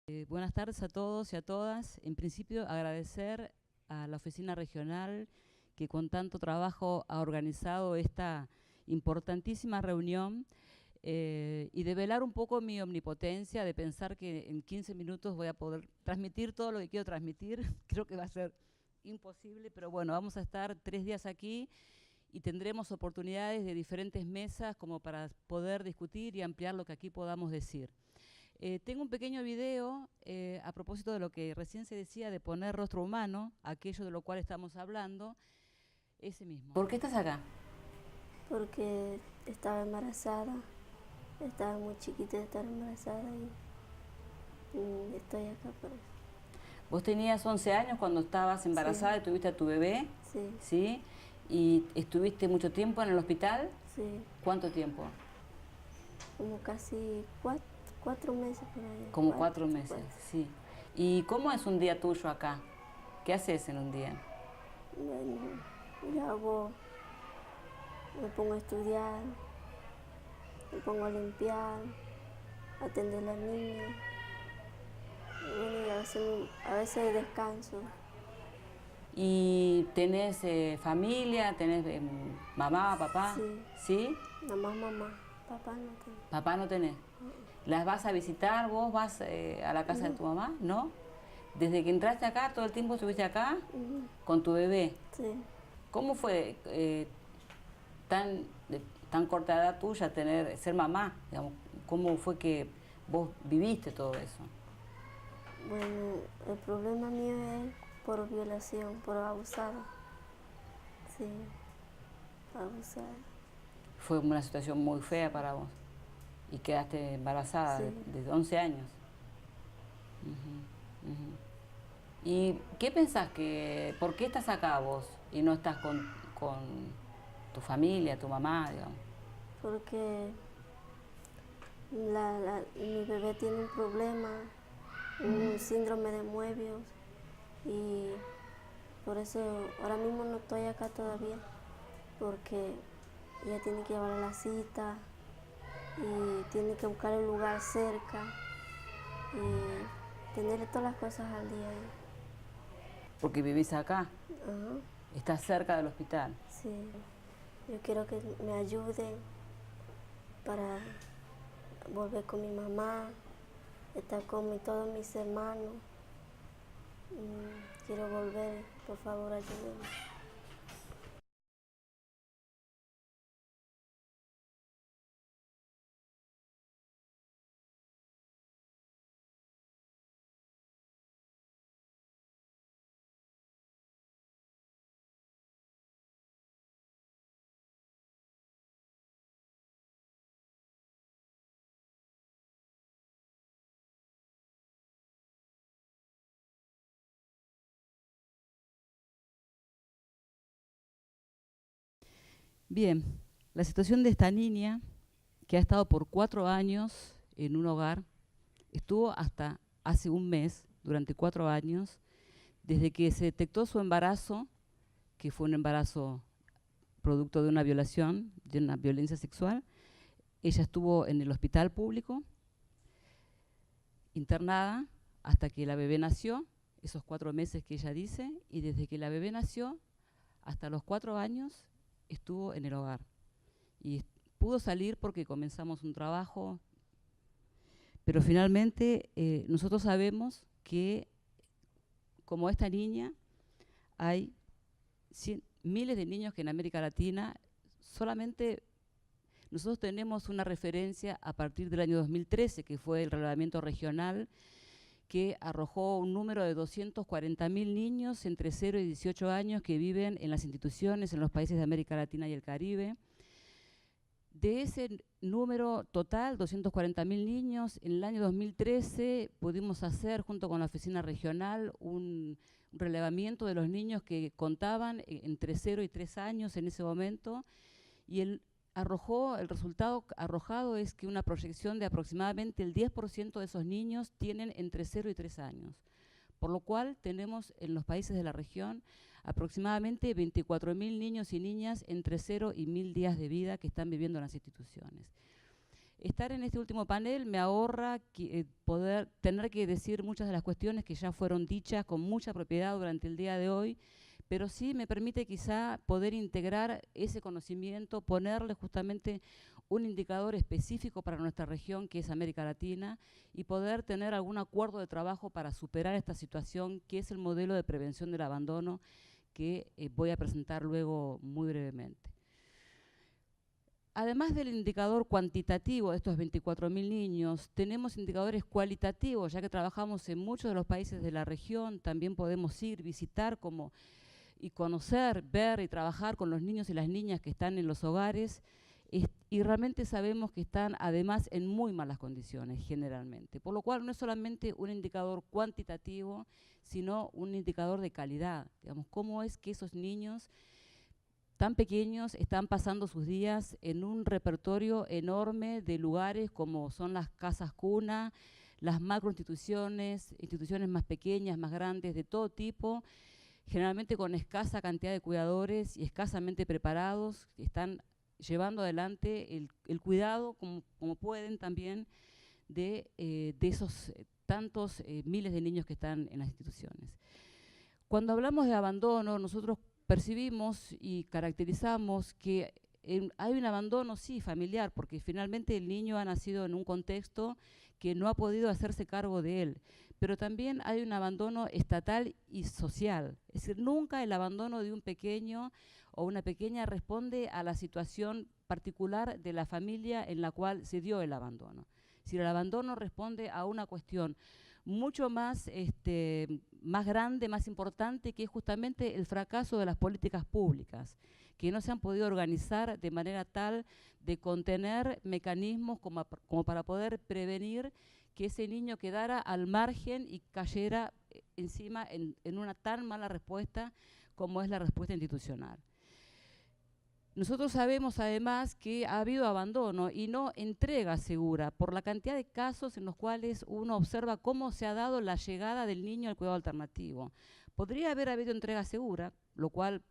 Buenas tardes a todos y a todas. En principio, agradecer a la Oficina Regional que con tanto trabajo ha organizado esta importantísima reunión y develar un poco mi omnipotencia de pensar que en 15 minutos voy a poder transmitir todo lo que quiero transmitir. Creo que va a ser imposible, pero bueno, vamos a estar 3 días aquí y tendremos oportunidades de diferentes mesas como para poder discutir y ampliar lo que aquí podamos decir. Tengo un pequeño video a propósito de lo que recién se decía de poner rostro humano, aquello de lo cual estamos hablando, ese mismo. ¿Por qué estás acá? Porque estaba embarazada, estaba muy chiquita de estar embarazada y estoy acá por eso. Vos tenías 11 años cuando estabas embarazada Sí. y tuviste a tu bebé, Sí, ¿sí? ¿Y estuviste mucho tiempo en el hospital? sí, ¿Cuánto tiempo? como casi 4 meses por ahí. Como 4 meses, sí. ¿Y cómo es un día tuyo acá? ¿Qué haces en un día? Bueno, me pongo a estudiar, me pongo a limpiar, a atender a la niña. Y bueno, y a veces descanso. ¿Y tenés familia? ¿Tenés mamá, papá? Sí, ¿Sí? nada más mamá, papá no tengo. ¿Papá no tenés? ¿Las vas a visitar? ¿Vos vas a la casa de No. tu mamá? ¿No? ¿Desde que entraste acá, todo el tiempo estuviste acá Ujú. con tu bebé? Sí. ¿Cómo fue tan corta edad tuya ser mamá? Digamos, ¿cómo fue que vos viviste todo eso? Bueno, el problema mío es por violación, por abusada. Sí, abusada. Fue una situación muy fea para vos y quedaste embarazada Sí. desde 11 años. Ujú, ujú. ¿Y qué pensás por qué estás acá vos y no estás con tu familia, tu mamá, digamos? Porque mi bebé tiene un problema, un síndrome de Moebius, y por eso ahora mismo no estoy acá todavía, porque ella tiene que llevar a la cita y tiene que buscar el lugar cerca y tener todas las cosas al día. Porque vivís acá, Ajá. estás cerca del hospital. Sí, yo quiero que me ayuden para volver con mi mamá, estar con todos mis hermanos. Quiero volver, por favor, ayúdenme. Bien, la situación de esta niña, que ha estado por 4 años en un hogar, estuvo hasta hace un mes, durante 4 años, desde que se detectó su embarazo, que fue un embarazo producto de una violación, de una violencia sexual. Ella estuvo en el hospital público, internada, hasta que la bebé nació, esos 4 meses que ella dice, y desde que la bebé nació hasta los 4 años estuvo en el hogar. Y pudo salir porque comenzamos un trabajo, pero finalmente nosotros sabemos que, como esta niña, hay miles de niños que en América Latina solamente nosotros tenemos una referencia a partir del año 2013, que fue el relevamiento regional que arrojó un número de 240.000 niños entre 0 y 18 años que viven en las instituciones en los países de América Latina y el Caribe. De ese número total, 240.000 niños, en el año 2013 pudimos hacer, junto con la oficina regional, un relevamiento de los niños que contaban entre 0 y 3 años en ese momento, y el resultado arrojado es que una proyección de aproximadamente el 10% de esos niños tienen entre 0 y 3 años. Por lo cual tenemos en los países de la región aproximadamente 24.000 niños y niñas entre 0 y 1.000 días de vida que están viviendo en las instituciones. estar en este último panel me ahorra poder tener que decir muchas de las cuestiones que ya fueron dichas con mucha propiedad durante el día de hoy, pero sí me permite quizá poder integrar ese conocimiento, ponerle justamente un indicador específico para nuestra región, que es América Latina, y poder tener algún acuerdo de trabajo para superar esta situación, que es el modelo de prevención del abandono, que voy a presentar luego muy brevemente. Además del indicador cuantitativo de estos 24.000 niños, tenemos indicadores cualitativos, ya que trabajamos en muchos de los países de la región, también podemos ir, visitar y conocer, ver y trabajar con los niños y las niñas que están en los hogares, y realmente sabemos que están además en muy malas condiciones generalmente, por lo cual no es solamente un indicador cuantitativo, sino un indicador de calidad. Digamos, cómo es que esos niños tan pequeños están pasando sus días en un repertorio enorme de lugares como son las casas cuna, las macroinstituciones, instituciones más pequeñas, más grandes, de todo tipo, generalmente con escasa cantidad de cuidadores y escasamente preparados, que están llevando adelante el cuidado como pueden también de esos tantos miles de niños que están en las instituciones. Cuando hablamos de abandono, nosotros percibimos y caracterizamos que hay un abandono, sí, familiar, porque finalmente el niño ha nacido en un contexto que no ha podido hacerse cargo de él, pero también hay un abandono estatal y social. Es decir, nunca el abandono de un pequeño o una pequeña responde a la situación particular de la familia en la cual se dio el abandono. Es decir, el abandono responde a una cuestión mucho más, más grande, más importante, que es justamente el fracaso de las políticas públicas, que no se han podido organizar de manera tal de contener mecanismos como para poder prevenir que ese niño quedara al margen y cayera encima en una tan mala respuesta como es la respuesta institucional. Nosotros sabemos además que ha habido abandono y no entrega segura por la cantidad de casos en los cuales uno observa cómo se ha dado la llegada del niño al cuidado alternativo. Podría haber habido entrega segura, lo cual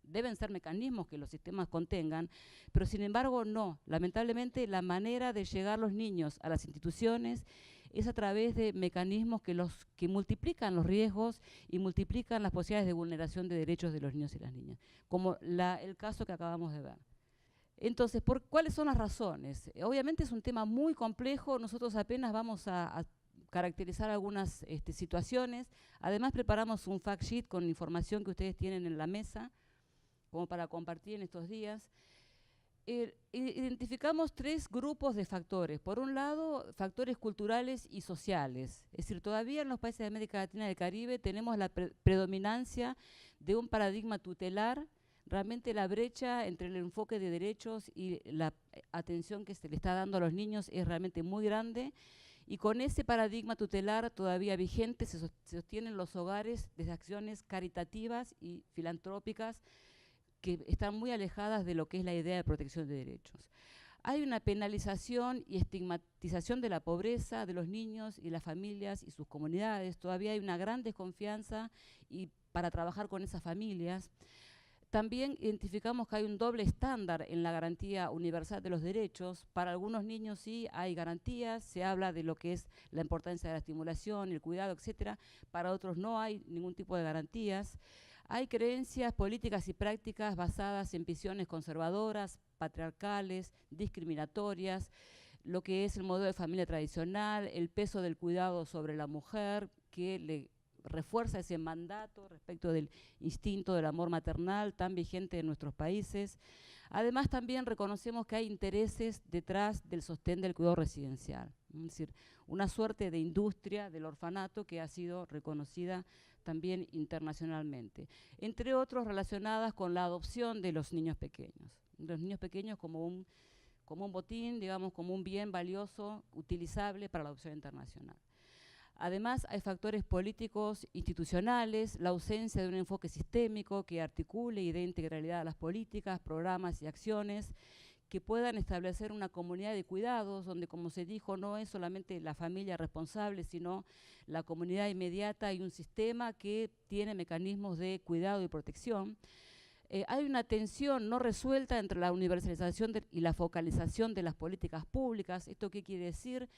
deben ser mecanismos que los sistemas contengan, pero sin embargo no. Lamentablemente la manera de llegar los niños a las instituciones es a través de mecanismos que multiplican los riesgos y multiplican las posibilidades de vulneración de derechos de los niños y las niñas, como el caso que acabamos de ver. Entonces, ¿cuáles son las razones? Obviamente es un tema muy complejo, nosotros apenas vamos a caracterizar algunas situaciones. Además preparamos un fact sheet con información que ustedes tienen en la mesa, como para compartir en estos días. Identificamos 3 grupos de factores. Por un lado, factores culturales y sociales. Es decir, todavía en los países de América Latina y del Caribe tenemos la predominancia de un paradigma tutelar. Realmente la brecha entre el enfoque de derechos y la atención que se le está dando a los niños es realmente muy grande. Y con ese paradigma tutelar todavía vigente se sostienen los hogares desde acciones caritativas y filantrópicas que están muy alejadas de lo que es la idea de protección de derechos. Hay una penalización y estigmatización de la pobreza de los niños y las familias y sus comunidades. Todavía hay una gran desconfianza para trabajar con esas familias. También identificamos que hay un doble estándar en la garantía universal de los derechos. Para algunos niños sí hay garantías, se habla de lo que es la importancia de la estimulación, el cuidado, etcétera. Para otros no hay ningún tipo de garantías. Hay creencias políticas y prácticas basadas en visiones conservadoras, patriarcales, discriminatorias, lo que es el modelo de familia tradicional, el peso del cuidado sobre la mujer, que le refuerza ese mandato respecto del instinto del amor maternal tan vigente en nuestros países. Además, también reconocemos que hay intereses detrás del sostén del cuidado residencial, es decir, una suerte de industria del orfanato que ha sido reconocida también internacionalmente, entre otros relacionadas con la adopción de los niños pequeños como un botín, digamos, como un bien valioso, utilizable para la adopción internacional. Además, hay factores políticos, institucionales, la ausencia de un enfoque sistémico que articule y dé integralidad a las políticas, programas y acciones que puedan establecer una comunidad de cuidados donde, como se dijo, no es solamente la familia responsable, sino la comunidad inmediata y un sistema que tiene mecanismos de cuidado y protección. Hay una tensión no resuelta entre la universalización y la focalización de las políticas públicas. ¿Esto qué quiere decir?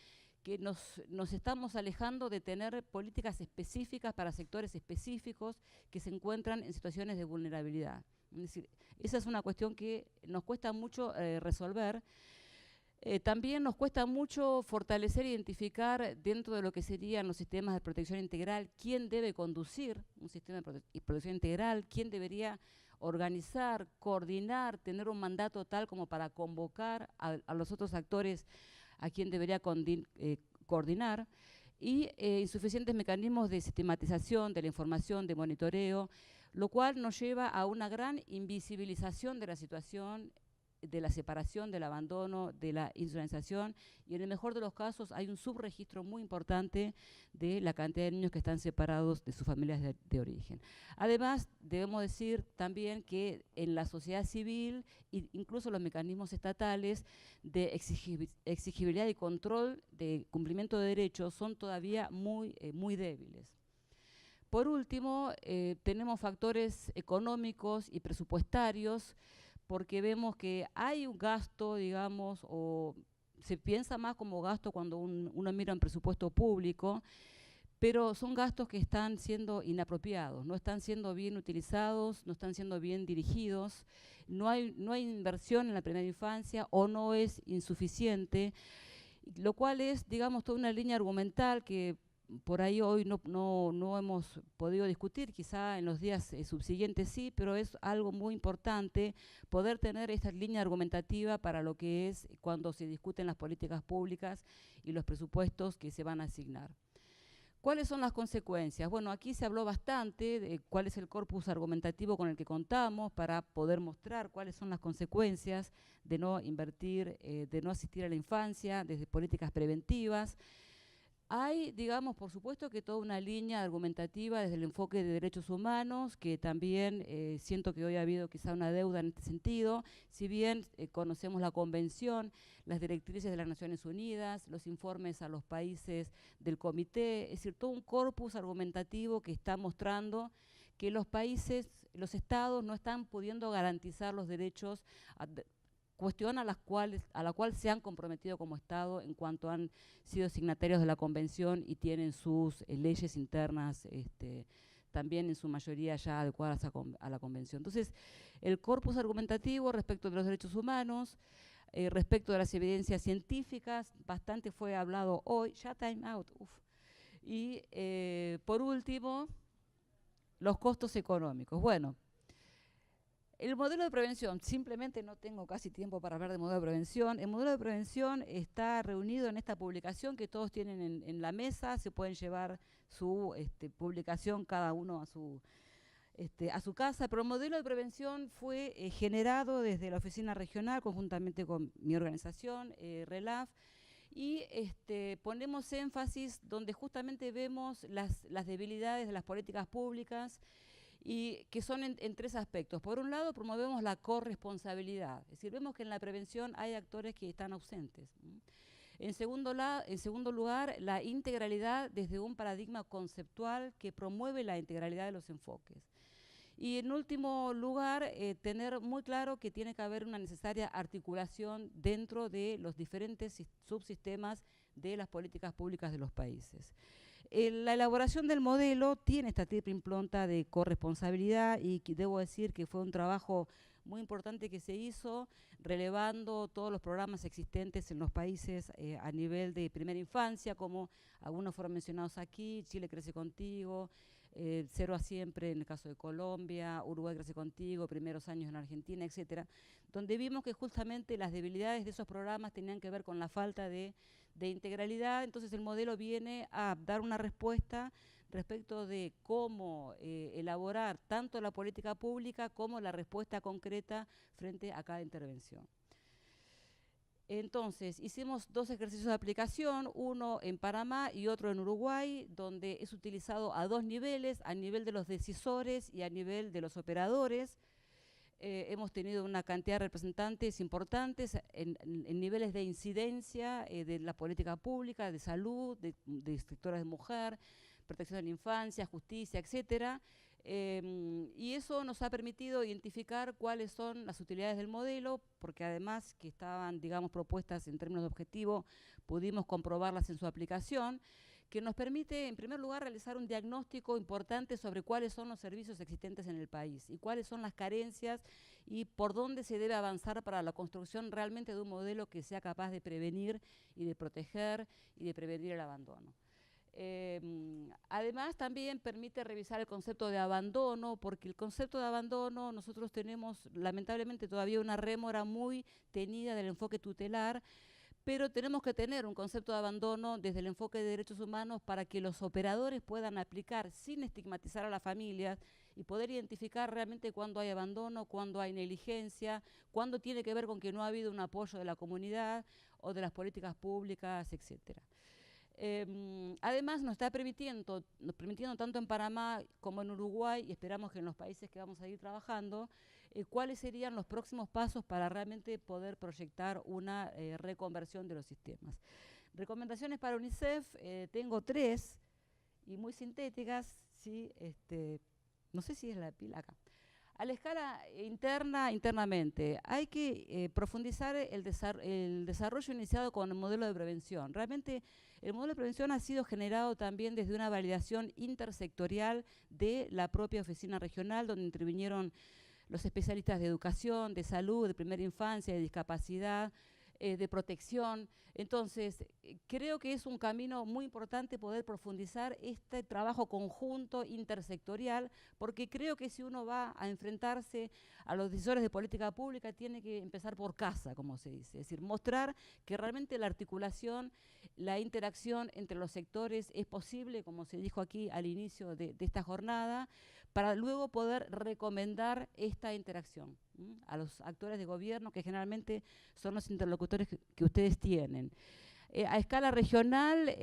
Que nos estamos alejando de tener políticas específicas para sectores específicos que se encuentran en situaciones de vulnerabilidad. Es decir, esa es una cuestión que nos cuesta mucho resolver. También nos cuesta mucho fortalecer e identificar dentro de lo que serían los sistemas de protección integral quién debe conducir un sistema de protección integral, quién debería organizar, coordinar, tener un mandato tal como para convocar a los otros actores a quien debería coordinar, y insuficientes mecanismos de sistematización de la información, de monitoreo, lo cual nos lleva a una gran invisibilización de la situación, de la separación, del abandono, de la institucionalización, y en el mejor de los casos hay un subregistro muy importante de la cantidad de niños que están separados de sus familias de origen. Además, debemos decir también que en la sociedad civil, incluso los mecanismos estatales de exigibilidad y control de cumplimiento de derechos son todavía muy débiles. Por último, tenemos factores económicos y presupuestarios, porque vemos que hay un gasto, digamos, o se piensa más como gasto cuando uno mira un presupuesto público, pero son gastos que están siendo inapropiados, no están siendo bien utilizados, no están siendo bien dirigidos, no hay inversión en la primera infancia o no es insuficiente, lo cual es, digamos, toda una línea argumental que por ahí hoy no hemos podido discutir, quizá en los días subsiguientes sí, pero es algo muy importante poder tener esta línea argumentativa para lo que es cuando se discuten las políticas públicas y los presupuestos que se van a asignar. ¿Cuáles son las consecuencias? Bueno, aquí se habló bastante de cuál es el corpus argumentativo con el que contamos para poder mostrar cuáles son las consecuencias de no invertir, de no asistir a la infancia, desde políticas preventivas. Hay, digamos, por supuesto que toda una línea argumentativa desde el enfoque de derechos humanos, que también siento que hoy ha habido quizá una deuda en este sentido, si bien conocemos la convención, las directrices de las Naciones Unidas, los informes a los países del comité, es decir, todo un corpus argumentativo que está mostrando que los países, los estados no están pudiendo garantizar los derechos cuestión a la cual se han comprometido como Estado en cuanto han sido signatarios de la Convención y tienen sus leyes internas también en su mayoría ya adecuadas a la Convención. Entonces, el corpus argumentativo respecto de los derechos humanos, respecto de las evidencias científicas, bastante fue hablado hoy, ya time out, y por último, los costos económicos. Bueno, el modelo de prevención, simplemente no tengo casi tiempo para hablar de modelo de prevención. El modelo de prevención está reunido en esta publicación que todos tienen en la mesa. Se pueden llevar su publicación cada uno a su casa, pero el modelo de prevención fue generado desde la oficina regional conjuntamente con mi organización, RELAF, y ponemos énfasis donde justamente vemos las debilidades de las políticas públicas, y que son en tres aspectos. Por un lado, promovemos la corresponsabilidad, es decir, vemos que en la prevención hay actores que están ausentes. En segundo lugar, la integralidad desde un paradigma conceptual que promueve la integralidad de los enfoques. Y en último lugar, tener muy claro que tiene que haber una necesaria articulación dentro de los diferentes subsistemas de las políticas públicas de los países. La elaboración del modelo tiene esta triple impronta de corresponsabilidad y debo decir que fue un trabajo muy importante que se hizo, relevando todos los programas existentes en los países a nivel de primera infancia, como algunos fueron mencionados aquí, Chile Crece Contigo, Cero a Siempre en el caso de Colombia, Uruguay Crece Contigo, Primeros Años en Argentina, etcétera, donde vimos que justamente las debilidades de esos programas tenían que ver con la falta de integralidad. Entonces el modelo viene a dar una respuesta respecto de cómo elaborar tanto la política pública como la respuesta concreta frente a cada intervención. Entonces, hicimos dos ejercicios de aplicación, uno en Panamá y otro en Uruguay, donde es utilizado a dos niveles, a nivel de los decisores y a nivel de los operadores. Hemos tenido una cantidad de representantes importantes en niveles de incidencia de la política pública, de salud, de sectores de mujer, protección de la infancia, justicia, etcétera. Y eso nos ha permitido identificar cuáles son las utilidades del modelo, porque además que estaban, digamos, propuestas en términos de objetivo, pudimos comprobarlas en su aplicación, que nos permite, en primer lugar, realizar un diagnóstico importante sobre cuáles son los servicios existentes en el país y cuáles son las carencias y por dónde se debe avanzar para la construcción realmente de un modelo que sea capaz de prevenir y de proteger y de prevenir el abandono. Además, también permite revisar el concepto de abandono, porque el concepto de abandono nosotros tenemos lamentablemente todavía una rémora muy teñida del enfoque tutelar, pero tenemos que tener un concepto de abandono desde el enfoque de derechos humanos para que los operadores puedan aplicar sin estigmatizar a las familias y poder identificar realmente cuándo hay abandono, cuándo hay negligencia, cuándo tiene que ver con que no ha habido un apoyo de la comunidad o de las políticas públicas, etcétera. Además nos está permitiendo tanto en Panamá como en Uruguay, y esperamos que en los países que vamos a ir trabajando, cuáles serían los próximos pasos para realmente poder proyectar una reconversión de los sistemas. Recomendaciones para UNICEF, tengo 3 y muy sintéticas, ¿sí? No sé si es la pila acá. A la escala internamente, hay que profundizar el desarrollo iniciado con el modelo de prevención. Realmente el modelo de prevención ha sido generado también desde una validación intersectorial de la propia oficina regional, donde intervinieron los especialistas de educación, de salud, de primera infancia, de discapacidad, de protección. Entonces, creo que es un camino muy importante poder profundizar este trabajo conjunto intersectorial, porque creo que si uno va a enfrentarse a los decisores de política pública, tiene que empezar por casa, como se dice, es decir, mostrar que realmente la articulación, la interacción entre los sectores es posible, como se dijo aquí al inicio de esta jornada, para luego poder recomendar esta interacción a los actores de gobierno, que generalmente son los interlocutores que ustedes tienen. A escala regional,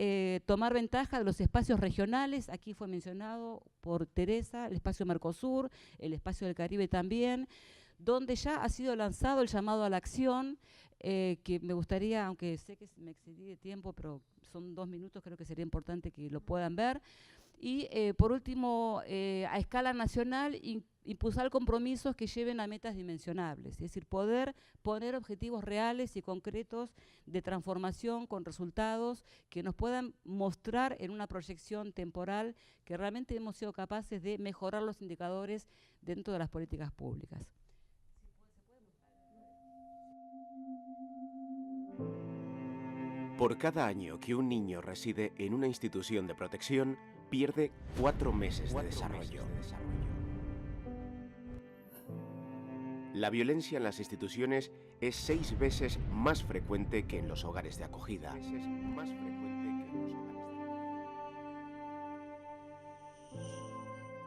tomar ventaja de los espacios regionales, aquí fue mencionado por Teresa, el espacio Mercosur, el espacio del Caribe también, donde ya ha sido lanzado el llamado a la acción, que me gustaría, aunque sé que me excedí de tiempo, pero son 2 minutos, creo que sería importante que lo puedan ver. Y por último, a escala nacional, impulsar compromisos que lleven a metas dimensionables, es decir, poder poner objetivos reales y concretos de transformación con resultados que nos puedan mostrar en una proyección temporal que realmente hemos sido capaces de mejorar los indicadores dentro de las políticas públicas. Por cada año que un niño reside en una institución de protección, pierde 4 meses de desarrollo. La violencia en las instituciones es 6 veces más frecuente que en los hogares de acogida.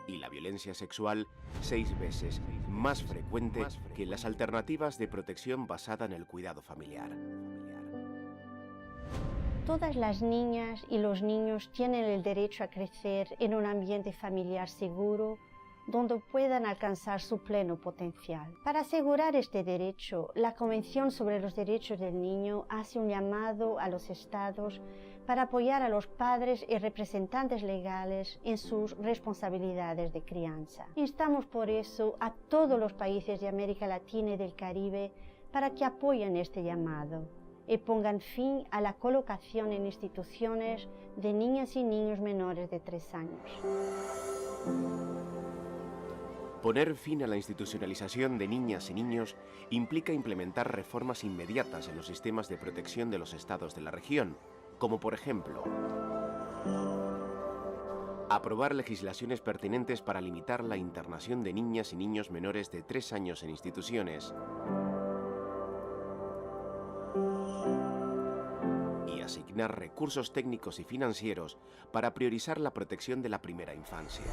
Y la violencia sexual 6 veces más frecuente que en las alternativas de protección basada en el cuidado familiar. Todas las niñas y los niños tienen el derecho a crecer en un ambiente familiar seguro, donde puedan alcanzar su pleno potencial. Para asegurar este derecho, la Convención sobre los Derechos del Niño hace un llamado a los Estados para apoyar a los padres y representantes legales en sus responsabilidades de crianza. Instamos por eso a todos los países de América Latina y del Caribe para que apoyen este llamado y pongan fin a la colocación en instituciones de niñas y niños menores de 3 años. Poner fin a la institucionalización de niñas y niños implica implementar reformas inmediatas en los sistemas de protección de los estados de la región, como por ejemplo, aprobar legislaciones pertinentes para limitar la internación de niñas y niños menores de 3 años en instituciones, y asignar recursos técnicos y financieros para priorizar la protección de la primera infancia.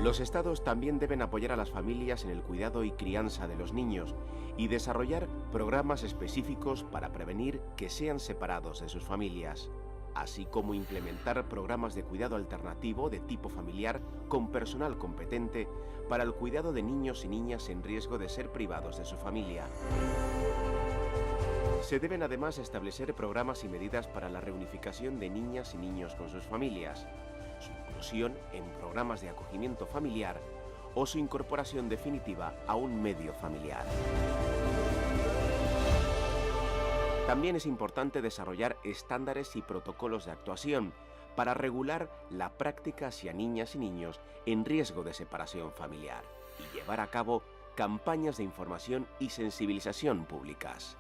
Los estados también deben apoyar a las familias en el cuidado y crianza de los niños y desarrollar programas específicos para prevenir que sean separados de sus familias, así como implementar programas de cuidado alternativo de tipo familiar con personal competente para el cuidado de niños y niñas en riesgo de ser privados de su familia. Se deben además establecer programas y medidas para la reunificación de niñas y niños con sus familias, su inclusión en programas de acogimiento familiar o su incorporación definitiva a un medio familiar. También es importante desarrollar estándares y protocolos de actuación para regular la práctica hacia niñas y niños en riesgo de separación familiar y llevar a cabo campañas de información y sensibilización públicas.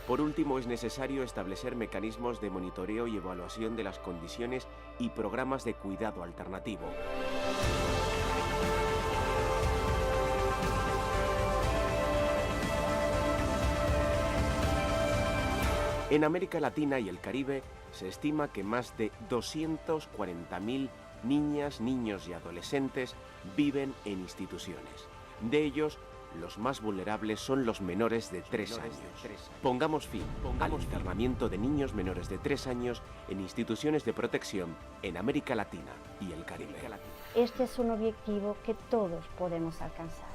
Por último, es necesario establecer mecanismos de monitoreo y evaluación de las condiciones y programas de cuidado alternativo. En América Latina y el Caribe se estima que más de 240.000 niñas, niños y adolescentes viven en instituciones. De ellos, los más vulnerables son los menores de 3 años. Pongamos fin al internamiento de niños menores de 3 años en instituciones de protección en América Latina y el Caribe. Este es un objetivo que todos podemos alcanzar.